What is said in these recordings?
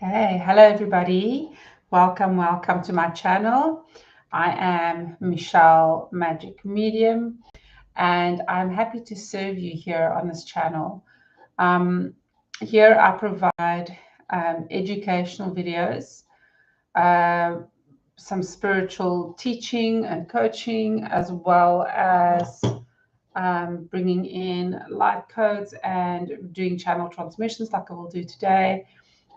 Okay, hello everybody. Welcome to my channel. I am Michelle Magic Medium, and I'm happy to serve you here on this channel. Here I provide educational videos, uh, some spiritual teaching and coaching, as well as bringing in light codes and doing channel transmissions like I will do today.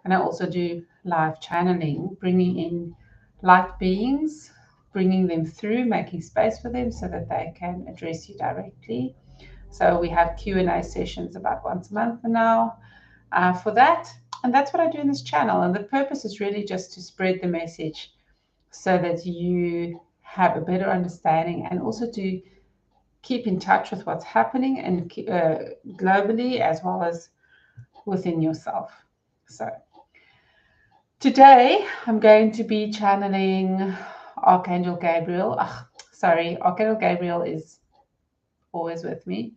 And I also do live channeling, bringing in light beings, bringing them through, making space for them so that they can address you directly. So we have Q&A sessions about once a month now for that. And that's what I do in this channel. And the purpose is really just to spread the message so that you have a better understanding, and also to keep in touch with what's happening and globally, as well as within yourself. So today, I'm going to be channeling Archangel Gabriel. Archangel Gabriel is always with me.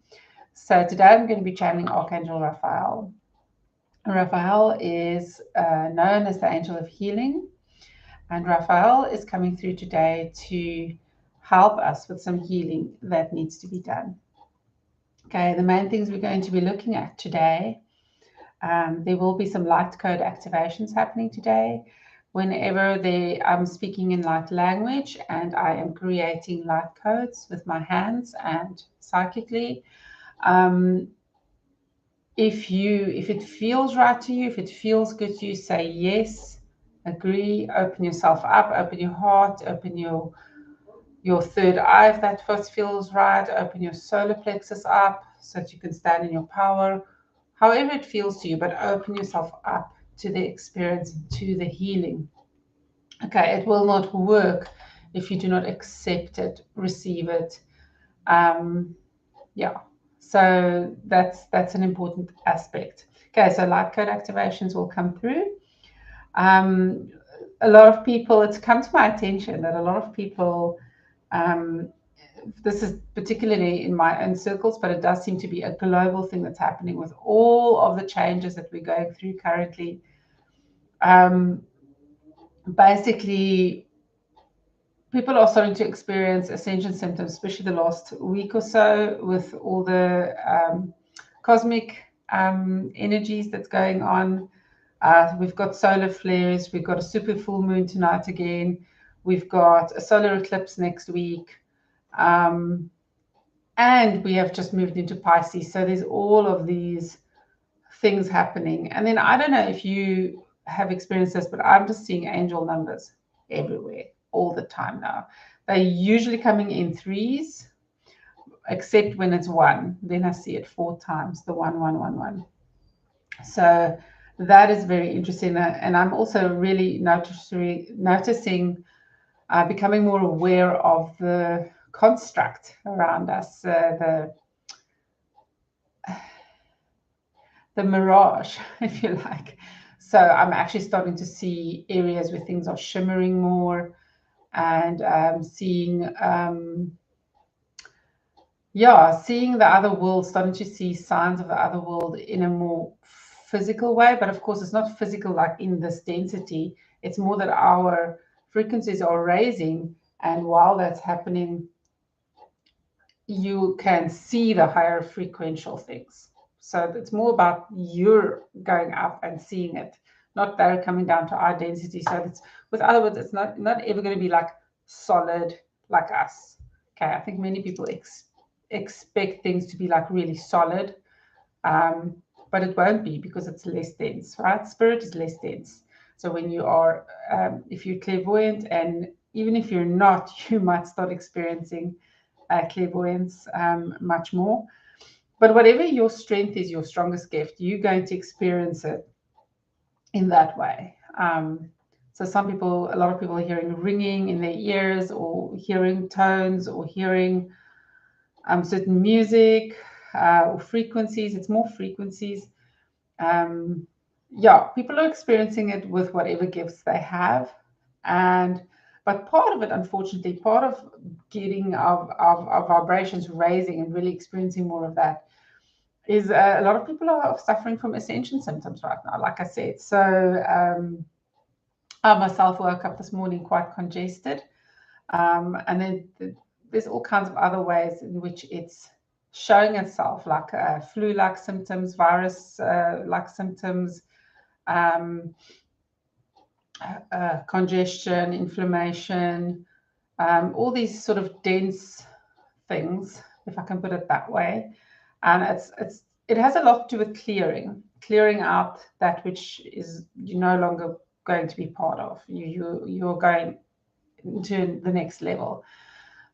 So today, I'm going to be channeling Archangel Raphael. Raphael is known as the angel of healing, and Raphael is coming through today to help us with some healing that needs to be done. Okay, the main things we're going to be looking at today. There will be some light code activations happening today. Whenever I'm speaking in light language and I am creating light codes with my hands and psychically, if it feels right to you, if it feels good to you, say yes, agree, open yourself up, open your heart, open your third eye if that first feels right, open your solar plexus up so that you can stand in your power. However it feels to you, but open yourself up to the experience, to the healing. Okay, it will not work if you do not accept it, receive it. Yeah, so that's an important aspect. Okay, so light code activations will come through. A lot of people, it's come to my attention that a lot of people, this is particularly in my own circles, but it does seem to be a global thing that's happening with all of the changes that we're going through currently. Basically, people are starting to experience ascension symptoms, especially the last week or so, with all the cosmic energies that's going on. We've got solar flares, we've got a super full moon tonight again, we've got a solar eclipse next week. And we have just moved into Pisces. So there's all of these things happening. And then I don't know if you have experienced this, but I'm just seeing angel numbers everywhere all the time now. They're usually coming in threes, except when it's one. Then I see it 4 times, the 1, 1, 1, 1. So that is very interesting. And I'm also really noticing, becoming more aware of the construct around us, the mirage, if you like. So I'm actually starting to see areas where things are shimmering more, and seeing the other world, starting to see signs of the other world in a more physical way. But of course, it's not physical like in this density. It's more that our frequencies are raising, and while that's happening, you can see the higher frequential things. So it's more about you're going up and seeing it, not they're coming down to our density. So it's, with other words, it's not ever going to be like solid like us. Okay, I think many people expect things to be like really solid, but it won't be, because it's less dense, right? Spirit is less dense. So when you are, if you're clairvoyant, and even if you're not, you might start experiencing clairvoyance much more. But whatever your strength is, your strongest gift, you're going to experience it in that way. So a lot of people are hearing ringing in their ears, or hearing tones, or hearing certain music or frequencies. It's more frequencies. People are experiencing it with whatever gifts they have. But part of it, unfortunately, part of getting our vibrations raising and really experiencing more of that, is a lot of people are suffering from ascension symptoms right now, like I said. So I myself woke up this morning quite congested. And then there's all kinds of other ways in which it's showing itself, like flu-like symptoms, virus-like symptoms, congestion, inflammation, all these sort of dense things, if I can put it that way. And it has a lot to do with clearing out that which is you're no longer going to be part of. You're going into the next level.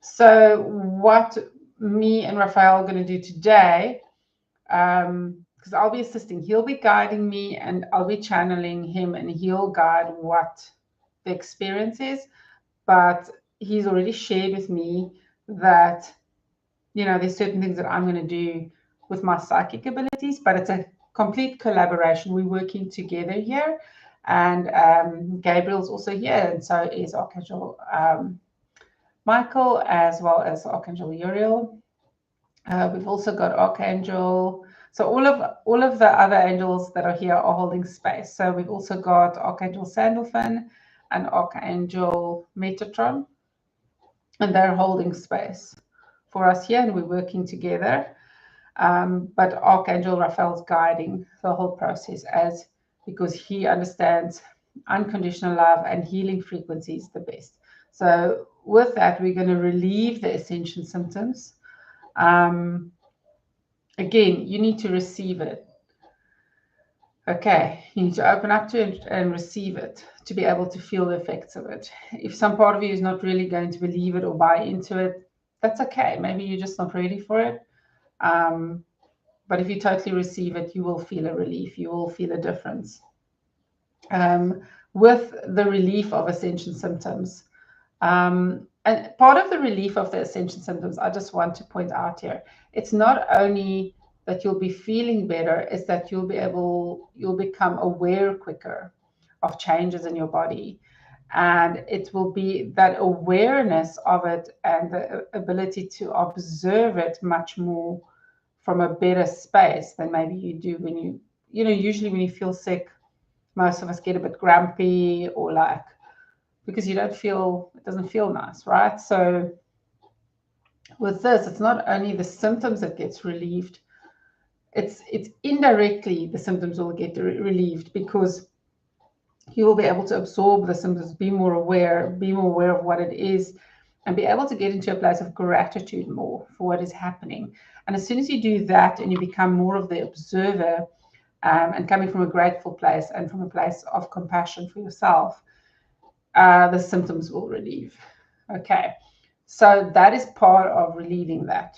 So what me and Raphael are going to do today, because I'll be assisting, he'll be guiding me and I'll be channeling him, and he'll guide what the experience is. But he's already shared with me that, there's certain things that I'm going to do with my psychic abilities, but it's a complete collaboration. We're working together here. And Gabriel's also here, and so is Archangel Michael, as well as Archangel Uriel. We've also got Archangel. So all of the other angels that are here are holding space. So we've also got Archangel Sandalphon and Archangel Metatron, and they're holding space for us here, and we're working together. But Archangel Raphael's guiding the whole process because he understands unconditional love and healing frequencies the best. So with that, we're going to relieve the ascension symptoms. Again, you need to receive it. Okay, you need to open up to it and receive it to be able to feel the effects of it. If some part of you is not really going to believe it or buy into it, that's okay. Maybe you're just not ready for it. But if you totally receive it, you will feel a relief. You will feel a difference. With the relief of ascension symptoms. And part of the relief of the ascension symptoms, I just want to point out here, it's not only that you'll be feeling better, it's that you'll become aware quicker of changes in your body. And it will be that awareness of it and the ability to observe it much more from a better space than maybe you do when usually when you feel sick, most of us get a bit grumpy or because it doesn't feel nice, right? So with this, it's not only the symptoms that gets relieved, it's indirectly the symptoms will get relieved because you will be able to absorb the symptoms, be more aware of what it is, and be able to get into a place of gratitude more for what is happening. And as soon as you do that and you become more of the observer, and coming from a grateful place and from a place of compassion for yourself, the symptoms will relieve. Okay, so that is part of relieving that,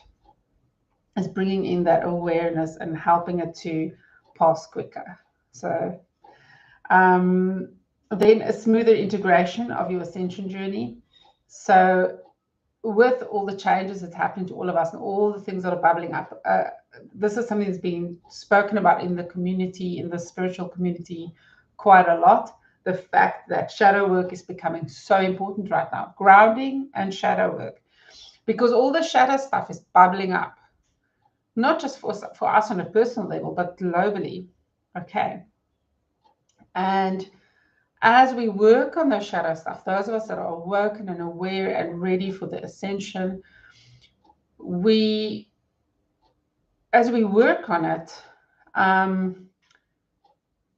is bringing in that awareness and helping it to pass quicker. So then a smoother integration of your ascension journey. So with all the changes that's happening to all of us and all the things that are bubbling up, this is something that's being spoken about in the community, in the spiritual community, quite a lot. The fact that shadow work is becoming so important right now, grounding and shadow work, because all the shadow stuff is bubbling up, not just for us on a personal level, but globally. Okay. And as we work on the shadow stuff, those of us that are awoken and aware and ready for the ascension, as we work on it,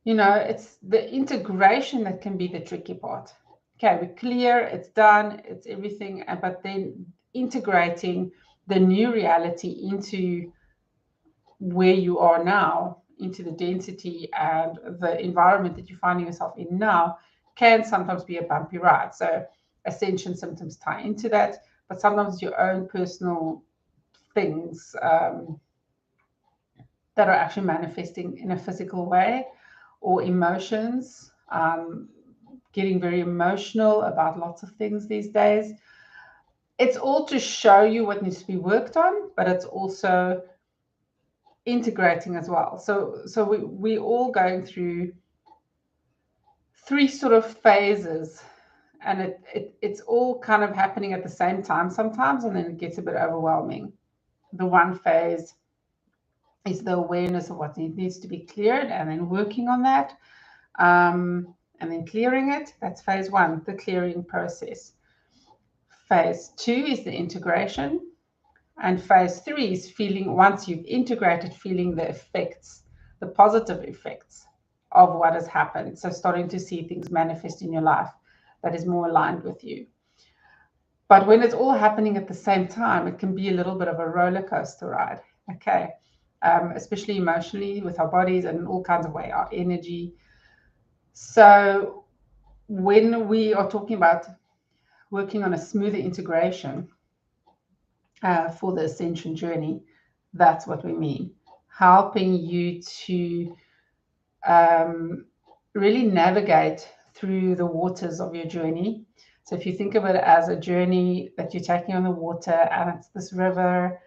it's the integration that can be the tricky part. Okay, we're clear, it's done, it's everything, but then integrating the new reality into where you are now, into the density and the environment that you're finding yourself in now, can sometimes be a bumpy ride. So ascension symptoms tie into that, but sometimes your own personal things that are actually manifesting in a physical way, or emotions, getting very emotional about lots of things these days. It's all to show you what needs to be worked on, but it's also integrating as well. So we all going through 3 sort of phases, and it's all kind of happening at the same time sometimes, and then it gets a bit overwhelming. The one phase is the awareness of what needs to be cleared, and then working on that, and then clearing it. That's phase 1, the clearing process. Phase 2 is the integration. And phase 3 is feeling, once you've integrated, feeling the effects, the positive effects of what has happened. So starting to see things manifest in your life that is more aligned with you. But when it's all happening at the same time, it can be a little bit of a roller coaster ride, okay? Especially emotionally with our bodies and in all kinds of ways, our energy. So when we are talking about working on a smoother integration for the Ascension journey, that's what we mean. Helping you to really navigate through the waters of your journey. So if you think of it as a journey that you're taking on the water, and it's this river,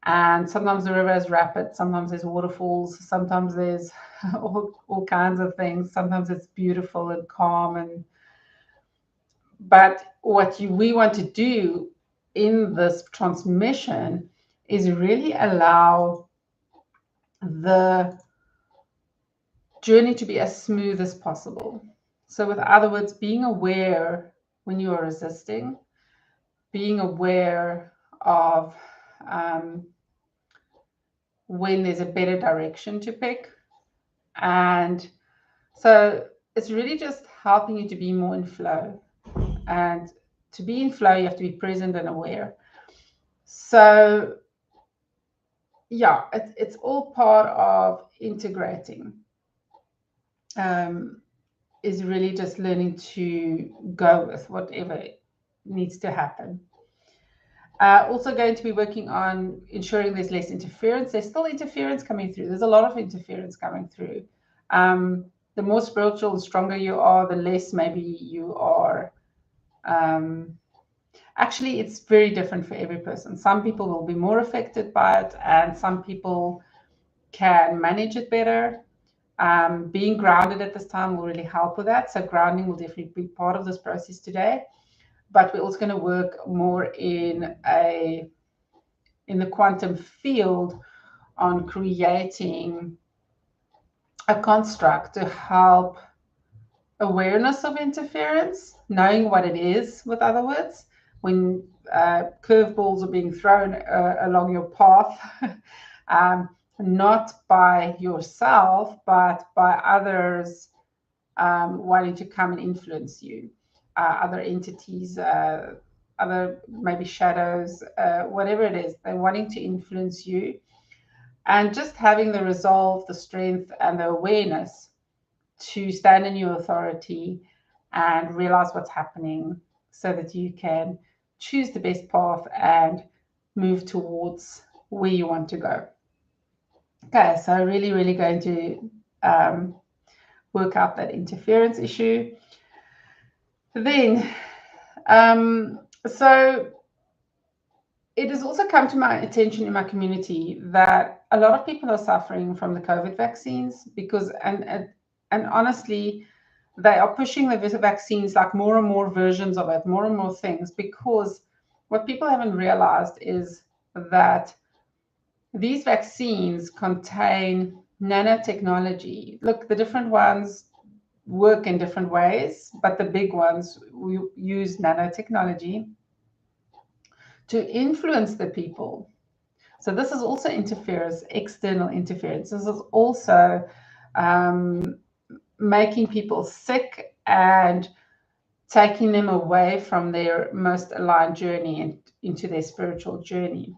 and sometimes the river is rapid, sometimes there's waterfalls, sometimes there's all kinds of things, sometimes it's beautiful and calm, but what we want to do in this transmission is really allow the journey to be as smooth as possible. So with other words, being aware when you are resisting, being aware of when there's a better direction to pick. And so it's really just helping you to be more in flow. And to be in flow, you have to be present and aware. So yeah, it's all part of integrating. Is really just learning to go with whatever needs to happen. Also going to be working on ensuring there's less interference. There's still interference coming through. There's a lot of interference coming through. The more spiritual and stronger you are, the less maybe you are. Actually, it's very different for every person. Some people will be more affected by it, and some people can manage it better. Being grounded at this time will really help with that. So grounding will definitely be part of this process today. But we're also going to work more in the quantum field on creating a construct to help awareness of interference, knowing what it is, with other words, when curveballs are being thrown along your path, not by yourself, but by others wanting to come and influence you, other entities, other maybe shadows, whatever it is, they're wanting to influence you. And just having the resolve, the strength, and the awareness to stand in your authority and realize what's happening so that you can choose the best path and move towards where you want to go. Okay, so really, really going to work out that interference issue. Then, so it has also come to my attention in my community that a lot of people are suffering from the COVID vaccines because, and honestly, they are pushing the vaccines, like more and more versions of it, more and more things, because what people haven't realized is that these vaccines contain nanotechnology. Look, the different ones work in different ways, but the big ones use nanotechnology to influence the people. So this is also interference, external interference. This is also making people sick and taking them away from their most aligned journey and into their spiritual journey.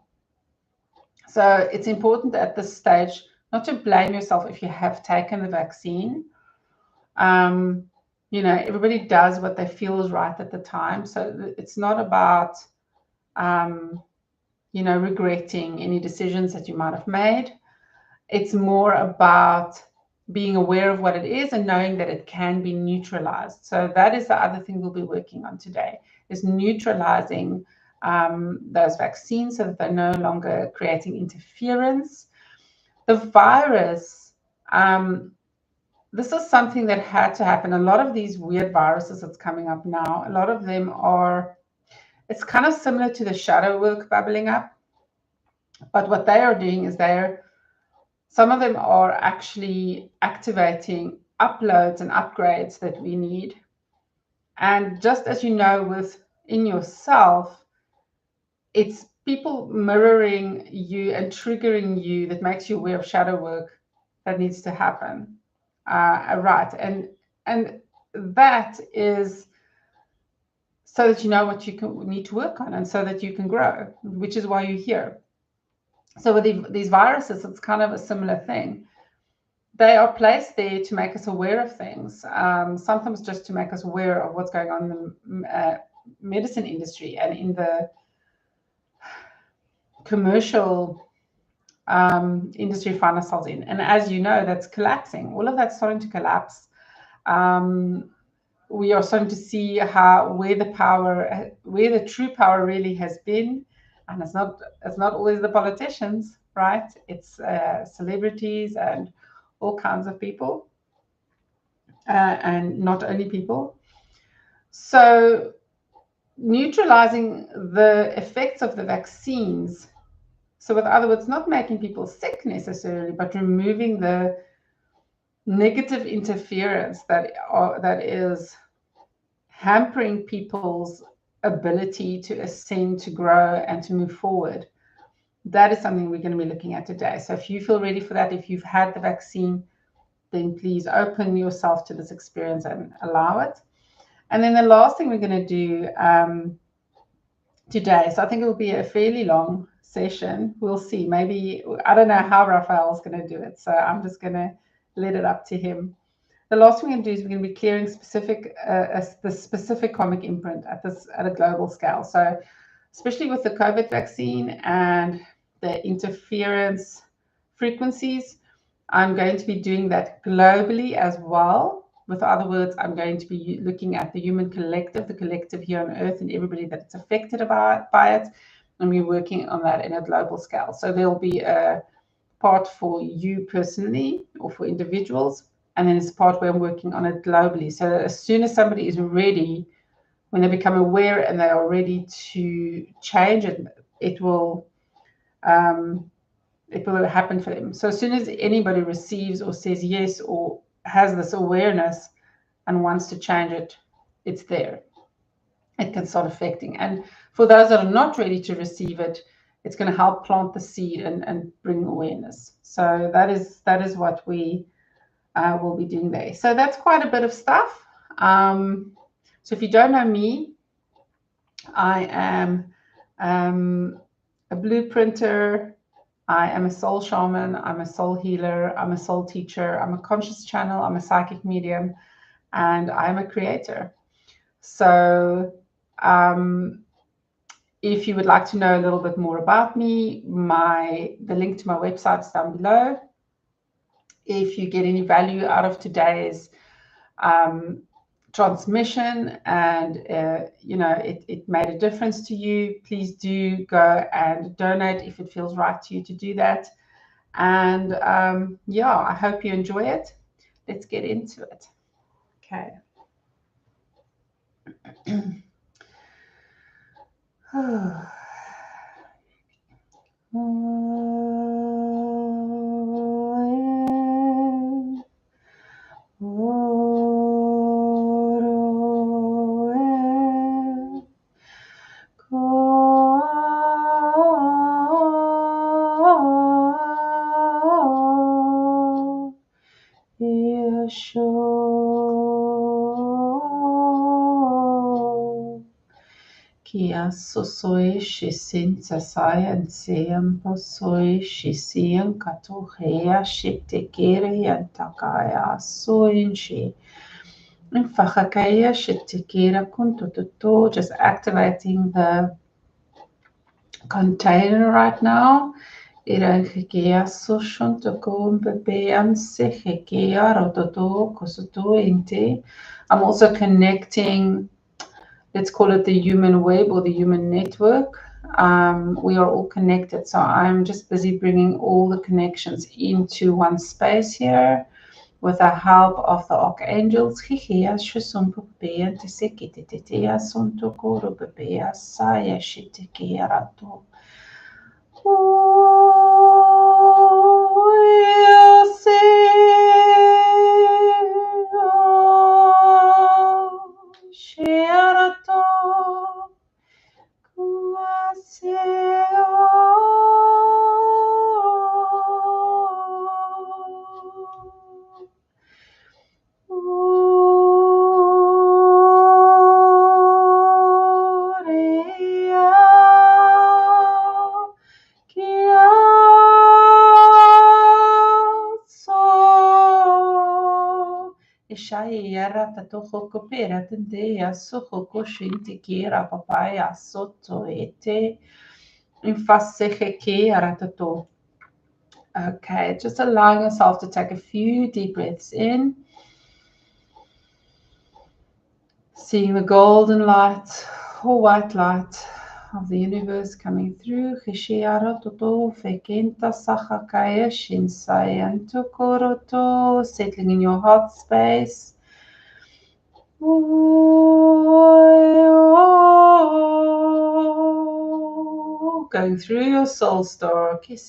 So it's important at this stage not to blame yourself if you have taken the vaccine. Everybody does what they feel is right at the time. So it's not about, regretting any decisions that you might have made. It's more about being aware of what it is and knowing that it can be neutralized. So that is the other thing we'll be working on today, is neutralizing those vaccines so that they're no longer creating interference. The virus, this is something that had to happen. A lot of these weird viruses that's coming up now, a lot of them it's kind of similar to the shadow work bubbling up. But what they are doing is they're Some of them are actually activating uploads and upgrades that we need. And just as you know, within yourself, it's people mirroring you and triggering you that makes you aware of shadow work that needs to happen. Right. And that is so that you know what you need to work on and so that you can grow, which is why you're here. So with these viruses, it's kind of a similar thing. They are placed there to make us aware of things, sometimes just to make us aware of what's going on in the medicine industry and in the commercial industry we find ourselves in. And as you know, that's collapsing. All of that's starting to collapse. We are starting to see where the true power really has been, and it's not always the politicians, right? It's celebrities and all kinds of people, and not only people. So neutralizing the effects of the vaccines. So with other words, not making people sick necessarily, but removing the negative interference that is hampering people's ability to ascend, to grow, and to move forward. That is something we're going to be looking at today. So if you feel ready for that, if you've had the vaccine, then please open yourself to this experience and allow it. And then the last thing we're going to do today, so I think it will be a fairly long session. We'll see. Maybe, I don't know how Raphael's going to do it, so I'm just going to let it up to him. The last thing we're going to do is we're going to be clearing the specific karmic imprint at a global scale. So especially with the COVID vaccine and the interference frequencies, I'm going to be doing that globally as well. With other words, I'm going to be looking at the human collective, the collective here on Earth, and everybody that's affected by it. And we're working on that in a global scale. So there'll be a part for you personally or for individuals, and then it's a part where I'm working on it globally. So that as soon as somebody is ready, when they become aware and they are ready to change it, it will happen for them. So as soon as anybody receives or says yes or has this awareness and wants to change it, it's there. It can start affecting. And for those that are not ready to receive it, it's going to help plant the seed and bring awareness. So that is what we will be doing there. So that's quite a bit of stuff. So if you don't know me, I am a blueprinter. I am a soul shaman. I'm a soul healer. I'm a soul teacher. I'm a conscious channel. I'm a psychic medium, and I'm a creator. So if you would like to know a little bit more about me, the link to my website is down below. If you get any value out of today's transmission and it made a difference to you, please do go and donate if it feels right to you to do that. And yeah, I hope you enjoy it. Let's get into it. Okay. Kia sosoi shisin sasaya seam posoi shisian katohea shitekere yantakaya soinshi. Infachakaya shitekera kuntoto, just activating the container right now. I'm also connecting, let's call it the human web or the human network. We are all connected. So I'm just busy bringing all the connections into one space here with the help of the archangels. Ishayera tatoko pera tendea soko shinti kira papaya soto ete infaseke aratato. Okay, just allowing yourself to take a few deep breaths in. Seeing the golden light or white light of the universe coming through. Settling in your heart space. Going through your soul star and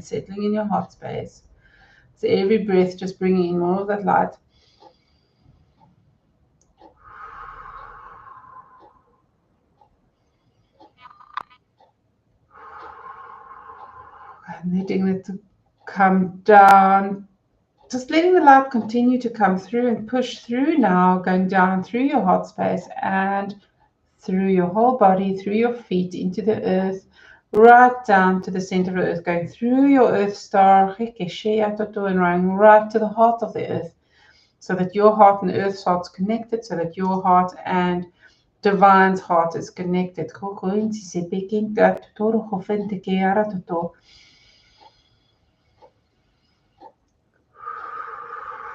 settling in your heart space. So every breath just bringing in more of that light. And letting it to come down. Just letting the light continue to come through and push through now, going down through your heart space and through your whole body, through your feet, into the earth, right down to the center of the earth, going through your earth star, and running right to the heart of the earth, so that your heart and earth's heart's connected, so that your heart and divine's heart is connected.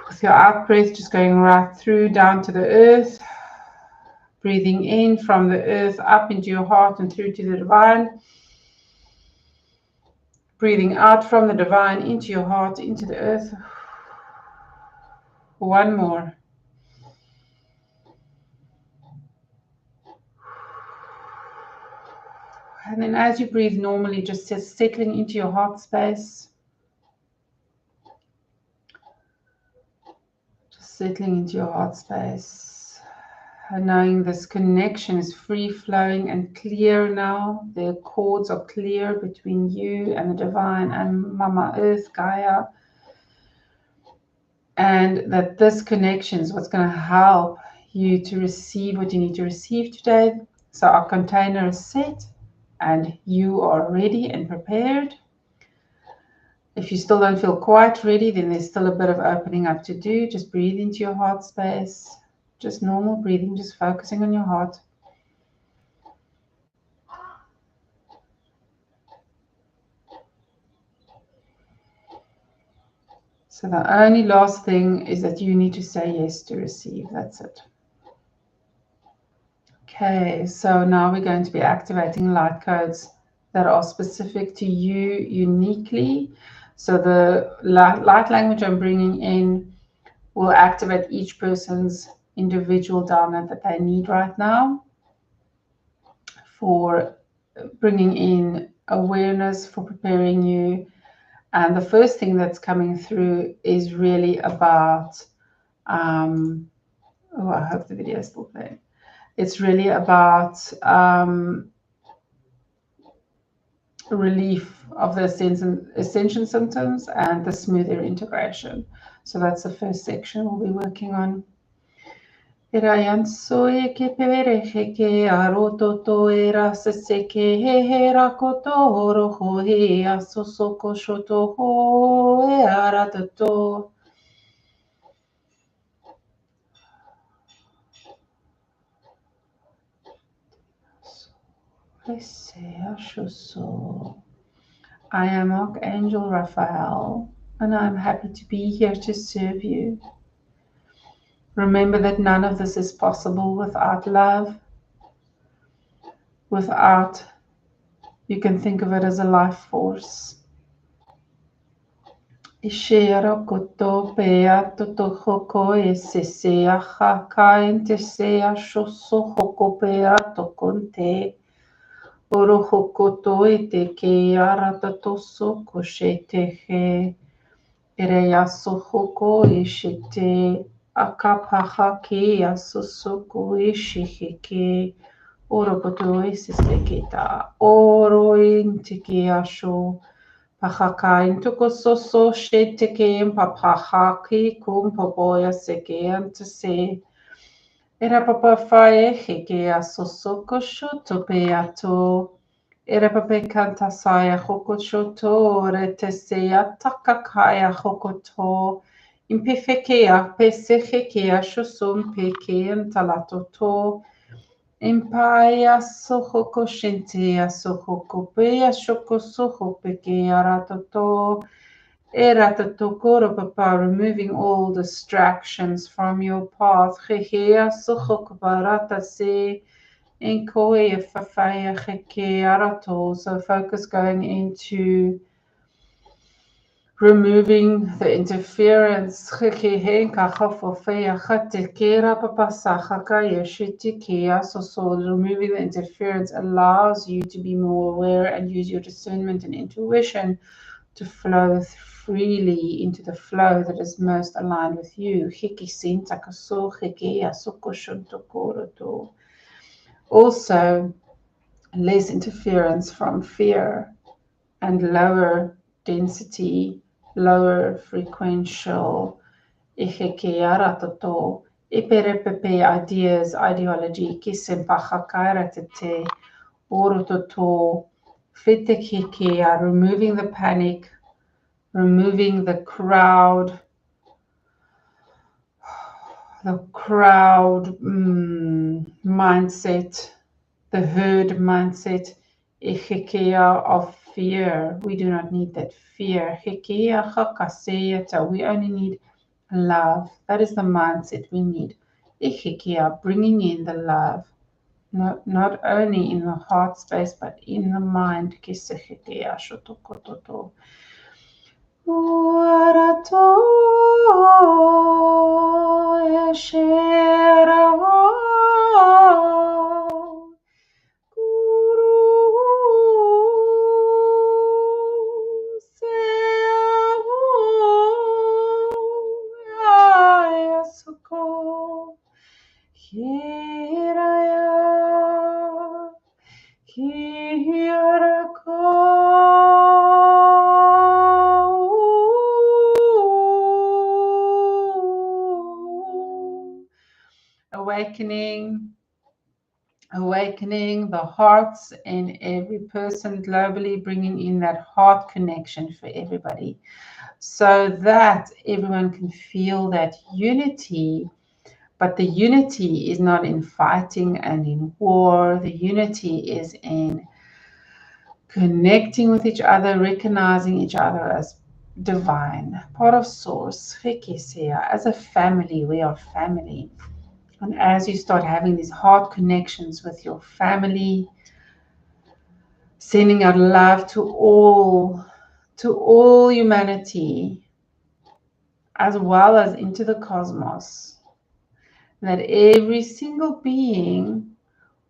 With your out breath, just going right through down to the earth, breathing in from the earth up into your heart and through to the divine. Breathing out from the divine into your heart, into the earth. One more. And then as you breathe normally, just settling into your heart space. Just settling into your heart space. And knowing this connection is free flowing and clear now. The cords are clear between you and the divine and Mama Earth, Gaia. And that this connection is what's going to help you to receive what you need to receive today. So our container is set and you are ready and prepared. If you still don't feel quite ready, then there's still a bit of opening up to do. Just breathe into your heart space. Just normal breathing, just focusing on your heart. So the only last thing is that you need to say yes to receive. That's it. Okay, so now we're going to be activating light codes that are specific to you uniquely. So the light language I'm bringing in will activate each person's individual download that they need right now for bringing in awareness, for preparing you. And the first thing that's coming through is really about, I hope the video is still playing. It's really about relief of the Ascension symptoms and the smoother integration. So that's the first section we'll be working on. Irayan soe ke pereje ke arototo era seseke hera kotoro ho he asosoko shoto ho e aratoto. I am Archangel Raphael, and I'm happy to be here to serve you. Remember that none of this is possible without love. Without, you can think of it as a life force. Ishera koto pea toto hoko e sesea haka intesea shoso hoko pea tokonte. Oro hokoto e te ke aratotoso koshete he. Ereya sohoko ishite akapaha ke asosoko ishihike. Oro koto isiseketa. Oro intike asho. Pahaka intoko soso sheteke impapahaki kumpaboya seke antase. Era papa fae heke asosoko shoto peato. Era papa kanta saya hokochoto retesea takakaya hokoto. Impefekea, pesefekea, shusum pekean talatoto. Impaya sohoko shintea sohoko pea shoko soho pekea ratoto. Eratatokoro papa, removing all distractions from your path. Hehea sohoko barata se. Inkoe fafaya heke arato. So focus going into removing the interference. Removing the interference allows you to be more aware and use your discernment and intuition to flow freely into the flow that is most aligned with you. Also, less interference from fear and lower density, lower frequential ideas, ideology, removing the panic, removing the crowd mindset, the herd mindset, of fear. We do not need that fear. We only need love. That is the mindset we need. Bringing in the love, not only in the heart space, but in the mind. Awakening the hearts in every person globally, bringing in that heart connection for everybody, so that everyone can feel that unity. But the unity is not in fighting and in war. The unity is in connecting with each other, recognizing each other as divine, part of source. As a family, we are family. And as you start having these heart connections with your family, sending out love to all humanity, as well as into the cosmos, that every single being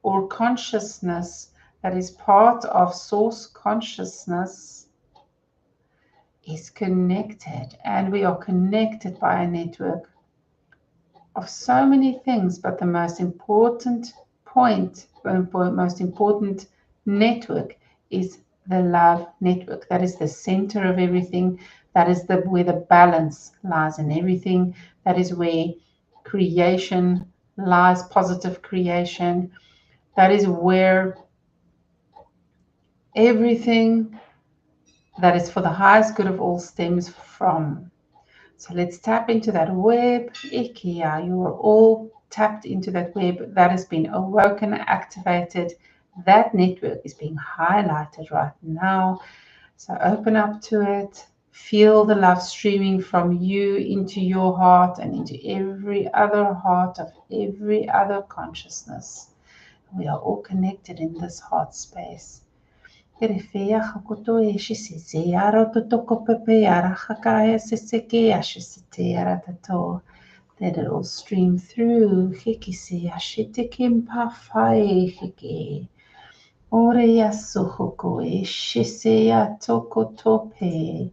or consciousness that is part of source consciousness is connected, and we are connected by a network of so many things, but the most important most important network is the love network. That is the center of everything. That is where the balance lies in everything. That is where creation lies, positive creation. That is where everything that is for the highest good of all stems from. So let's tap into that web. IKEA, you are all tapped into that web that has been awoken, activated. That network is being highlighted right now. So open up to it. Feel the love streaming from you into your heart and into every other heart of every other consciousness. We are all connected in this heart space. Let it all stream through. Oreya sohoko eshiseya tokotope.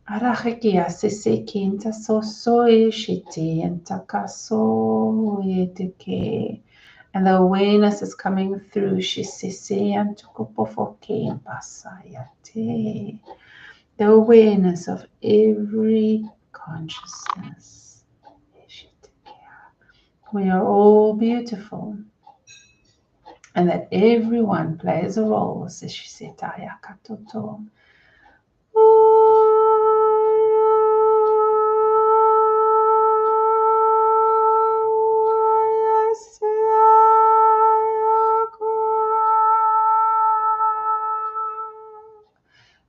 Arahekia sese kinta soso eshite and takaso yeteke. And the awareness is coming through. The awareness of every consciousness. We are all beautiful. And that everyone plays a role.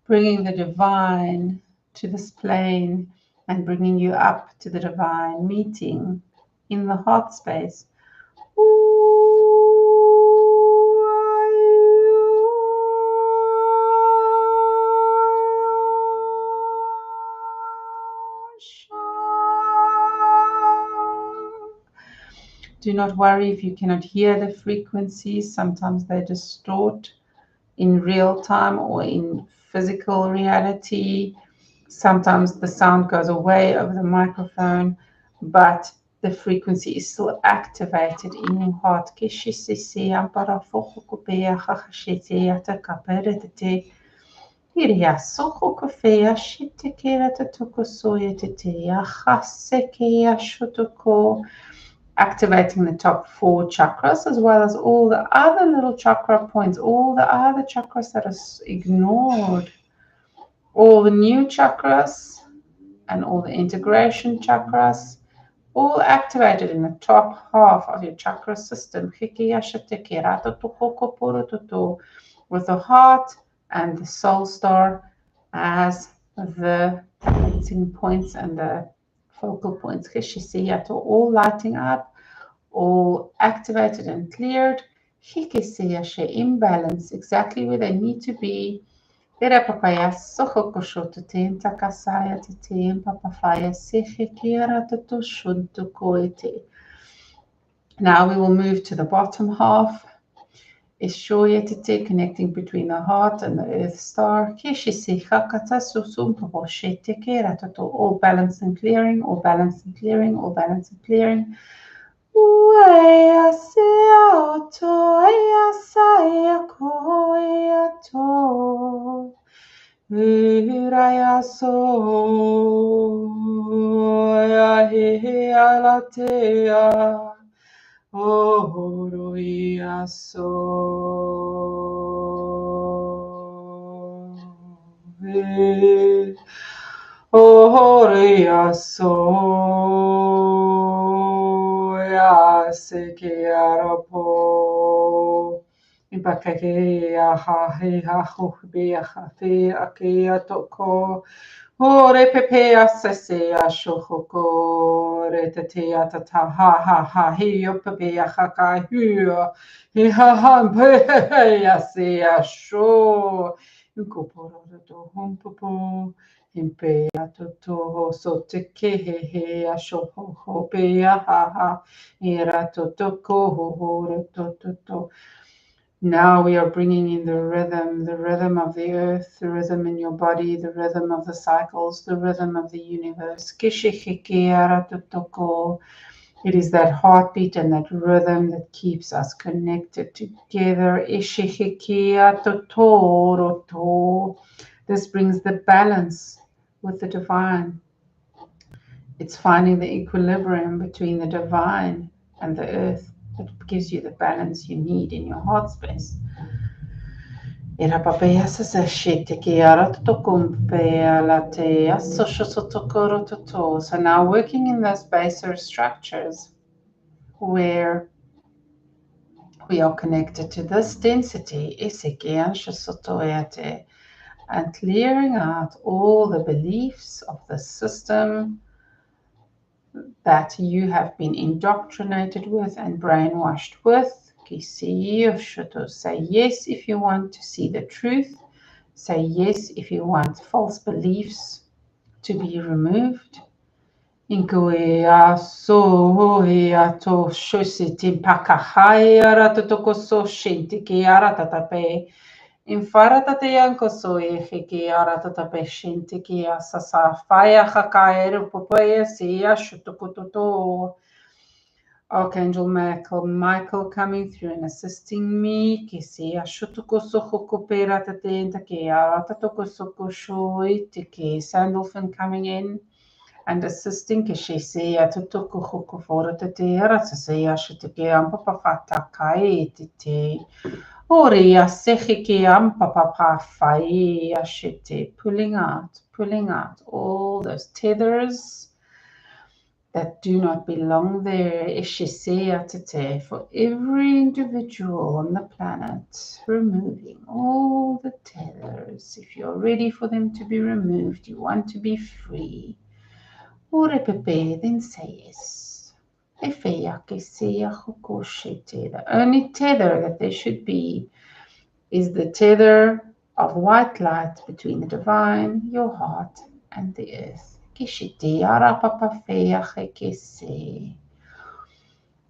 bringing the divine to this plane and bringing you up to the divine, meeting in the heart space. Do not worry if you cannot hear the frequencies. Sometimes they distort in real time or in physical reality. Sometimes the sound goes away over the microphone, but the frequency is still activated in your heart. Activating the top 4 chakras as well as all the other little chakra points, all the other chakras that are ignored, all the new chakras and all the integration chakras, all activated in the top half of your chakra system, with the heart and the soul star as the balancing points and the focal points, all lighting up, all activated and cleared, in balance, exactly where they need to be. Now we will move to the bottom half. Connecting between the heart and the earth star. All balance and clearing, all balance and clearing, all balance and clearing. Ore pepe asese ashoko re te atata ha ha ha he yo pepe ahaka hu he ha ha pe ase asho ukoporo to hompopo impe atoto so te ke he asho ho pe ha ha era to ko ho re to. Now we are bringing in the rhythm of the earth, the rhythm in your body, the rhythm of the cycles, the rhythm of the universe. It is that heartbeat and that rhythm that keeps us connected together. This brings the balance with the divine. It's finding the equilibrium between the divine and the earth that gives you the balance you need in your heart space. So now working in those baser structures where we are connected to this density, and clearing out all the beliefs of the system that you have been indoctrinated with and brainwashed with. Say yes if you want to see the truth. Say yes if you want false beliefs to be removed. Archangel Michael coming through and assisting me. Sandalphon coming in and assisting. Pulling out all those tethers that do not belong there. For every individual on the planet, removing all the tethers. If you're ready for them to be removed, you want to be free. Then say yes. The only tether that there should be is the tether of white light between the divine, your heart, and the earth.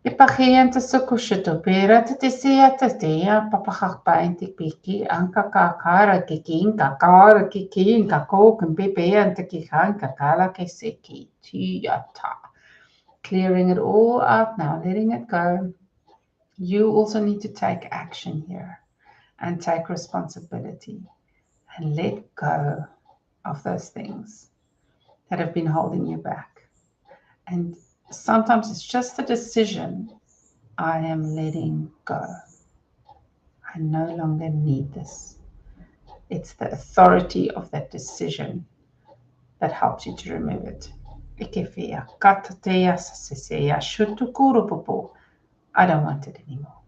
Ipahianta sukushuto pera tatesia tatea papahakpainti piki anka kakara kikin kakara kikin kako kumpepe anta kikan kakala keseki tiyata. Clearing it all out now, letting it go. You also need to take action here and take responsibility and let go of those things that have been holding you back. And sometimes it's just a decision. I am letting go. I no longer need this. It's the authority of that decision that helps you to remove it. I don't want it anymore.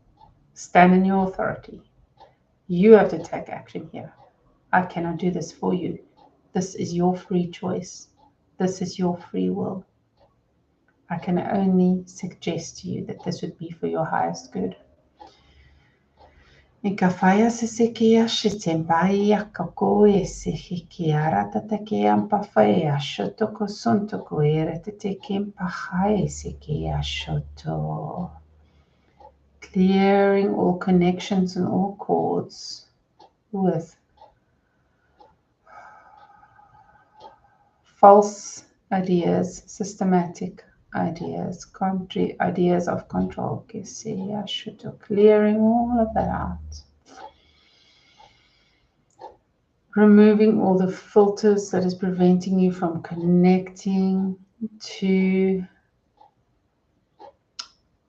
Stand in your authority. You have to take action here. I cannot do this for you. This is your free choice. This is your free will. I can only suggest to you that this would be for your highest good. Ikafaya sisekia shitembaya kakoe sihikiara tatakea mpafaya shotoko sontoko ereteke mpahae sikia shoto. Clearing all connections and all cords with false ideas, systematic ideas, ideas of control. Clearing all of that out. Removing all the filters that is preventing you from connecting to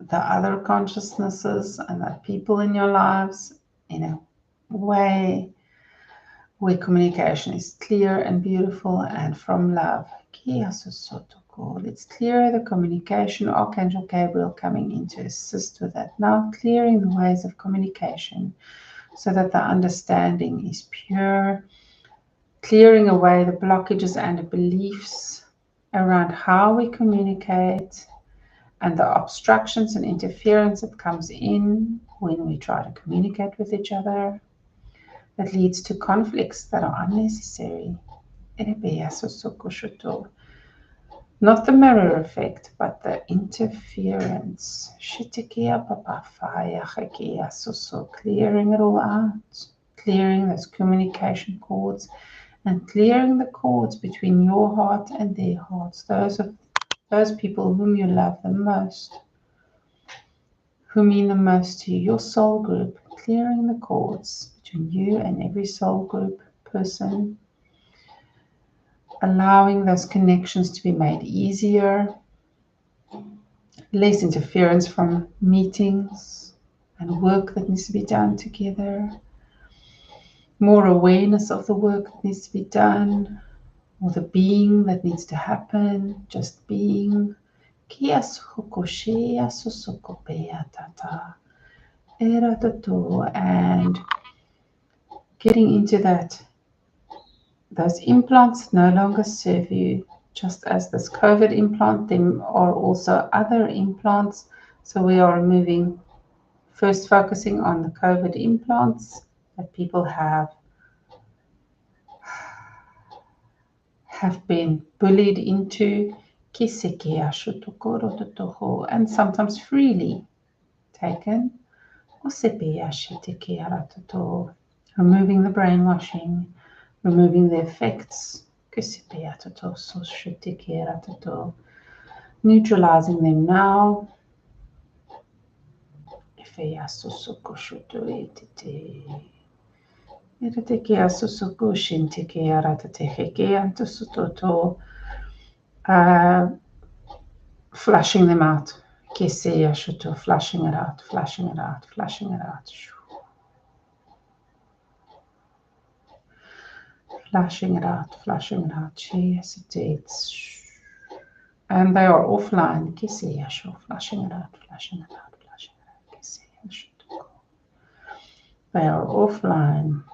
the other consciousnesses and the people in your lives in a way where communication is clear and beautiful and from love. Let's clear the communication. Archangel Gabriel coming in to assist with that. Now clearing the ways of communication so that the understanding is pure. Clearing away the blockages and the beliefs around how we communicate and the obstructions and interference that comes in when we try to communicate with each other. That leads to conflicts that are unnecessary. Not the mirror effect, but the interference. Clearing it all out, clearing those communication cords, and clearing the cords between your heart and their hearts, those people whom you love the most, who mean the most to you, your soul group, clearing the cords between you and every soul group person, allowing those connections to be made easier, less interference from meetings and work that needs to be done together, more awareness of the work that needs to be done, or the being that needs to happen, just being. And getting into that, those implants no longer serve you. Just as this COVID implant, there are also other implants. So we are removing, first focusing on the COVID implants that people have been bullied into, and sometimes freely taken. Removing the brainwashing, removing the effects, neutralizing them now. Flushing them out. Flushing it out, flushing it out, flushing it out. Flushing it out, flushing it out. She hesitates. And they are offline. Flashing it out, flashing it out, flashing it out. They are offline.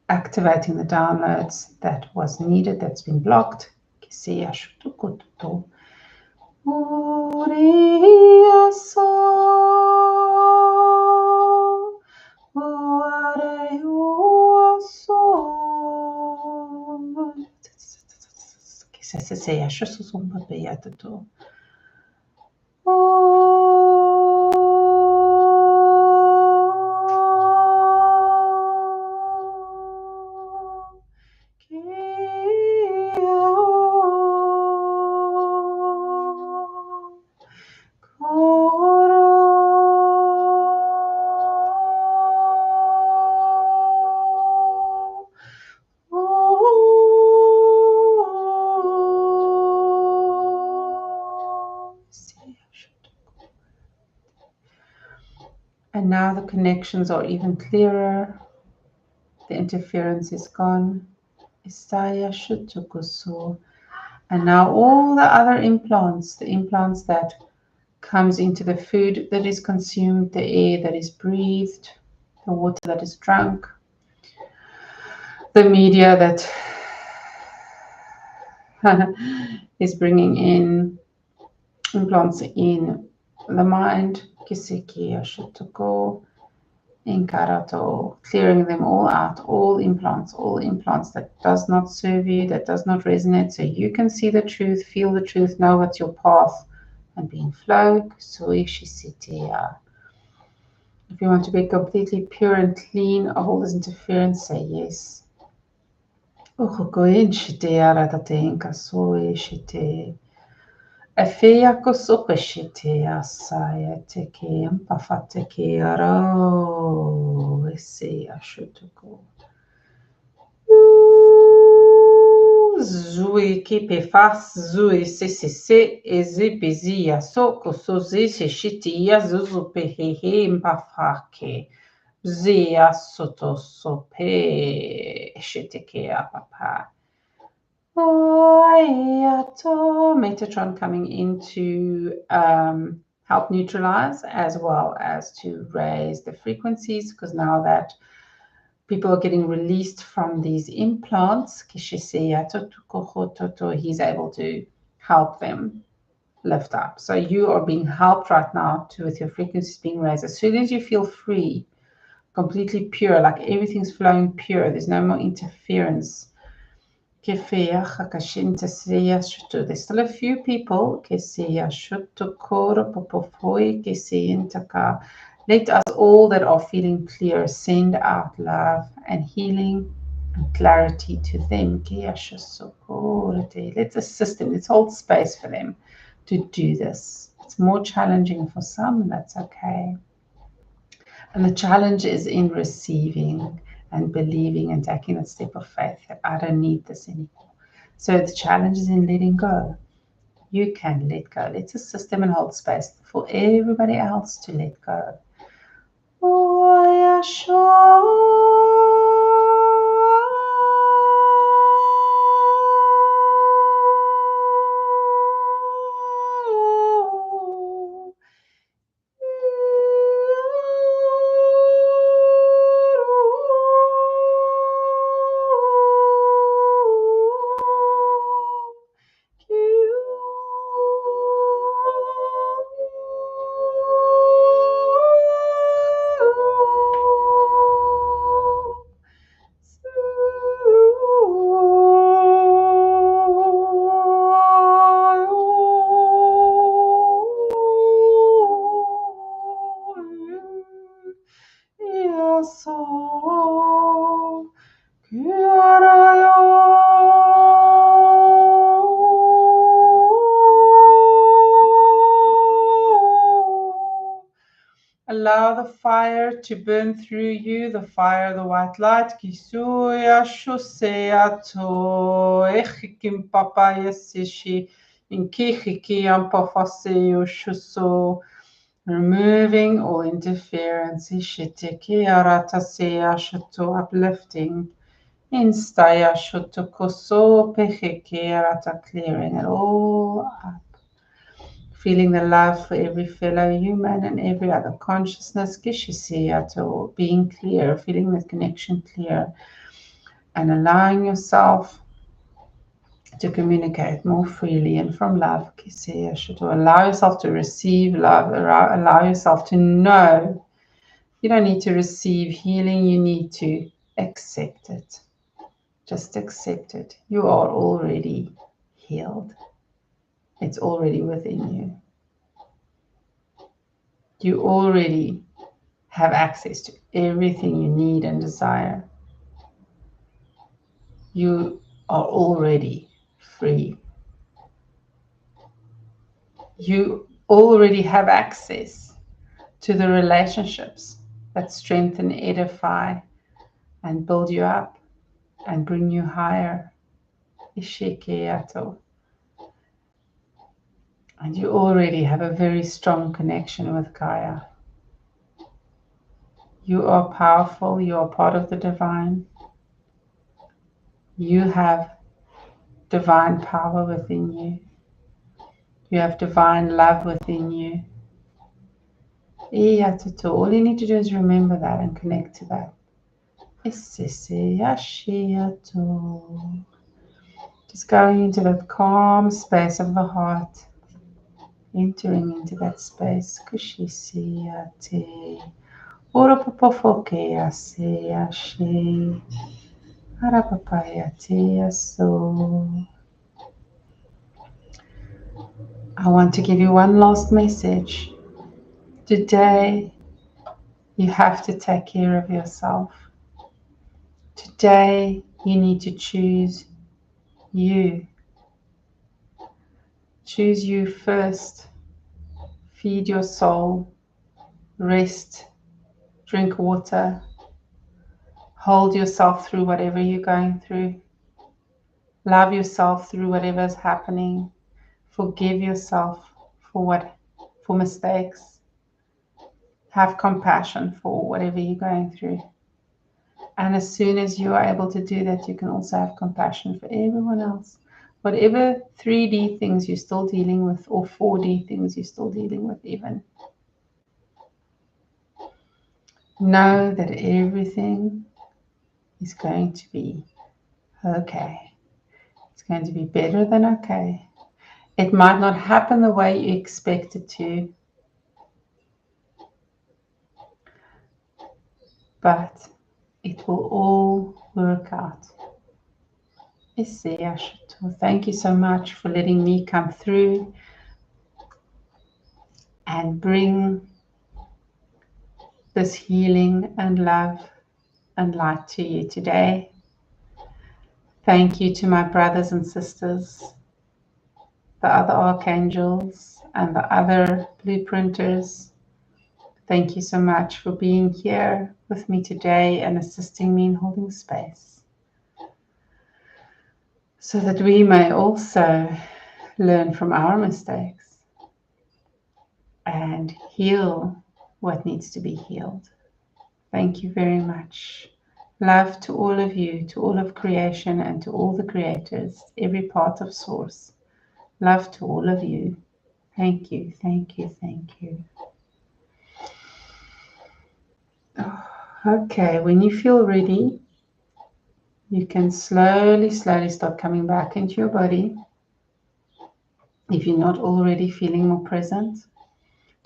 Activating the downloads that was needed, that's been blocked. And now the connections are even clearer. The interference is gone. And now all the other implants, the implants that comes into the food that is consumed, the air that is breathed, the water that is drunk, the media that is bringing in implants in the mind, clearing them all out, all implants that does not serve you, that does not resonate, so you can see the truth, feel the truth, know what's your path, and be in flow. If you want to be completely pure and clean of all this interference, say yes. Afeya kosokashite asaya teke ampafate ke aro ese ashutuko. Zui ki pefas zui se eze bezi yaso kosoze se shiti ya zuzu pehehe mpafake. Zia soto sope shiteke apapa. Metatron coming in to help neutralize as well as to raise the frequencies, because now that people are getting released from these implants, he's able to help them lift up. So you are being helped right now with your frequencies being raised. As soon as you feel free, completely pure, like everything's flowing pure, there's no more interference. There's still a few people. Let us all that are feeling clear send out love and healing and clarity to them. Let's assist them. Let's hold space for them to do this. It's more challenging for some, and that's okay. And the challenge is in receiving and believing and taking that step of faith that I don't need this anymore. So the challenge is in letting go. You can let go. Let's assist them and hold space for everybody else to let go. Allow the fire to burn through you, the fire of the white light. Removing all interference, uplifting Instaya Shutukoso Pehekirata, clearing it all up. Feeling the love for every fellow human and every other consciousness, Kishisiyato, being clear, feeling the connection clear, and allowing yourself to communicate more freely and from love, Kisiyashuto. Allow yourself to receive love, allow yourself to know. You don't need to receive healing, you need to accept it. Just accept it. You are already healed. It's already within you. You already have access to everything you need and desire. You are already free. You already have access to the relationships that strengthen, edify, and build you up and bring you higher. Ishikeyato. And you already have a very strong connection with Gaia. You are powerful. You are part of the divine. You have divine power within you. You have divine love within you. All you need to do is remember that and connect to that. Just going into that calm space of the heart. Entering into that space. Kushisiyate. Oropopofokeyaseyashi. Arapapayateyaso. I want to give you one last message. Today, you have to take care of yourself. Today, you need to choose you. Choose you first. Feed your soul. Rest. Drink water. Hold yourself through whatever you're going through. Love yourself through whatever is happening. Forgive yourself for mistakes. Have compassion for whatever you're going through. And as soon as you are able to do that, you can also have compassion for everyone else. Whatever 3D things you're still dealing with, or 4D things you're still dealing with even. Know that everything is going to be okay. It's going to be better than okay. It might not happen the way you expect it to, but it will all work out. Thank you so much for letting me come through and bring this healing and love and light to you today. Thank you to my brothers and sisters, the other archangels and the other blueprinters. Thank you so much for being here with me today and assisting me in holding space, so that we may also learn from our mistakes and heal what needs to be healed. Thank you very much. Love to all of you, to all of creation, and to all the creators, every part of source. Love to all of you. Thank you, thank you, thank you. Okay, when you feel ready, you can slowly start coming back into your body. If you're not already feeling more present,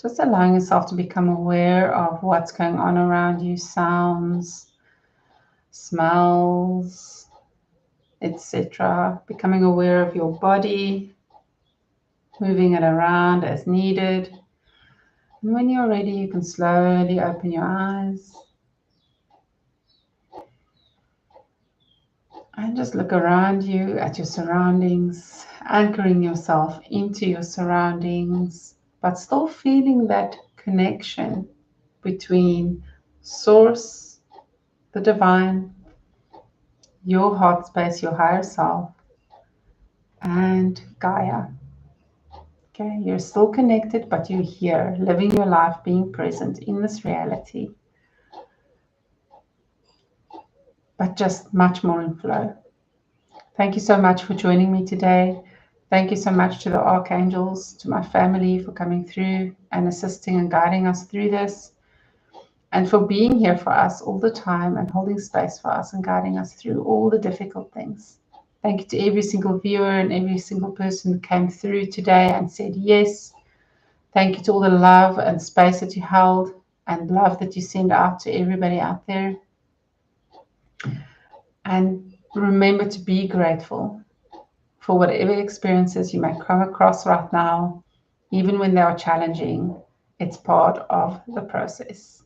just allowing yourself to become aware of what's going on around you, sounds, smells, etc. Becoming aware of your body, moving it around as needed. And when you're ready, you can slowly open your eyes and just look around you at your surroundings, anchoring yourself into your surroundings, but still feeling that connection between source, the divine, your heart space, your higher self, and Gaia. Okay, you're still connected, but you're here, living your life, being present in this reality. but just much more in flow. Thank you so much for joining me today. Thank you so much to the archangels, to my family for coming through and assisting and guiding us through this, and for being here for us all the time and holding space for us and guiding us through all the difficult things. Thank you to every single viewer and every single person who came through today and said yes. Thank you to all the love and space that you held and love that you send out to everybody out there. And remember to be grateful for whatever experiences you may come across right now, even when they are challenging. It's part of the process.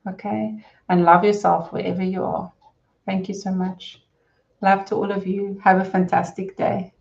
Okay? And love yourself wherever you are. Thank you so much. Love to all of you. Have a fantastic day.